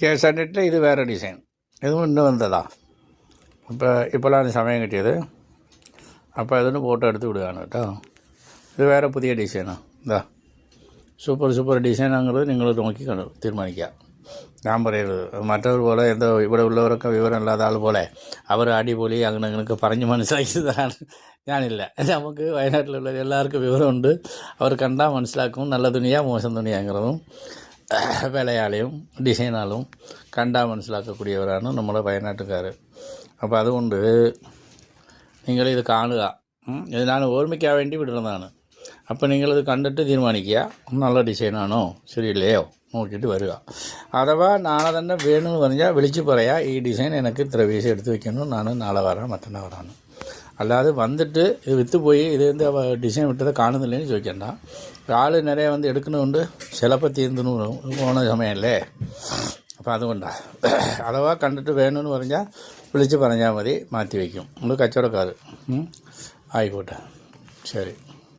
ഏഷ്യാനെറ്റിൽ ഇത് വേറെ ഡിസൈൻ, ഇത് മുന്നേ വന്നതാ. ഇപ്പോഴാണ് സമയം കിട്ടിയത്. അപ്പോൾ അതിന് ഫോട്ടോ എടുത്ത് വിടുകയാണ് കേട്ടോ. ഇത് വേറെ പുതിയ ഡിസൈനാണ്. ഇതാ സൂപ്പർ ഡിസൈനാകുന്നത് നിങ്ങൾ നോക്കി തീരുമാനിക്കുക. ഞാൻ പറയരുത് മറ്റവർ പോലെ എന്തോ ഇവിടെ ഉള്ളവരൊക്കെ വിവരമില്ലാത്ത ആൾ പോലെ അവർ അടിപൊളി അങ്ങനെയൊക്കെ പറഞ്ഞ് മനസ്സിലാക്കിയതാണ്. ഞാനില്ല, നമുക്ക് വയനാട്ടിലുള്ള എല്ലാവർക്കും വിവരമുണ്ട്. അവർ കണ്ടാൽ മനസ്സിലാക്കും നല്ല തുണിയാ മോശം തുണിയാங்கிறതും വിലയാളിയും ഡിസൈനാളും കണ്ടാൽ മനസ്സിലാക്കக்கூடிയവരാണ് നമ്മുടെ വയനാട്ടുകാർ. അപ്പോൾ അതുകൊണ്ട് നിങ്ങളിത് കാണുക. ഇത് ഞാൻ ഓർമ്മിക്കാൻ വേണ്ടി വിടുന്നതാണ്. അപ്പോൾ നിങ്ങളിത് കണ്ടിട്ട് തീരുമാനിക്കുക, നല്ല ഡിസൈനാണോ ശരിയില്ലയോ നോക്കിയിട്ട് വരിക. അഥവാ നാളെ തന്നെ വേണമെന്ന് പറഞ്ഞാൽ വിളിച്ച് പറയാം, ഈ ഡിസൈൻ എനിക്ക് ഇത്ര പൈസ എടുത്ത് വയ്ക്കുന്നു, ഞാൻ നാളെ വരാം മറ്റന്നാൾ വരാമെന്ന്. അല്ലാതെ വന്നിട്ട് ഇത് വിറ്റുപോയി ഇത് എന്താ ഡിസൈൻ വിട്ടത് കാണുന്നില്ലെന്ന് ചോദിക്കണ്ട. ആൾ നിറയെ വന്ന് എടുക്കുന്നതുകൊണ്ട് ചിലപ്പോൾ തീർന്നു പോകുന്ന സമയമല്ലേ. അപ്പോൾ അതുകൊണ്ടാണ്. അഥവാ കണ്ടിട്ട് വേണമെന്ന് പറഞ്ഞാൽ വിളിച്ച് പറഞ്ഞാൽ മതി, മാറ്റി വയ്ക്കും. നമ്മൾ കച്ചവടക്കാർ. ആയിക്കോട്ടെ, ശരി.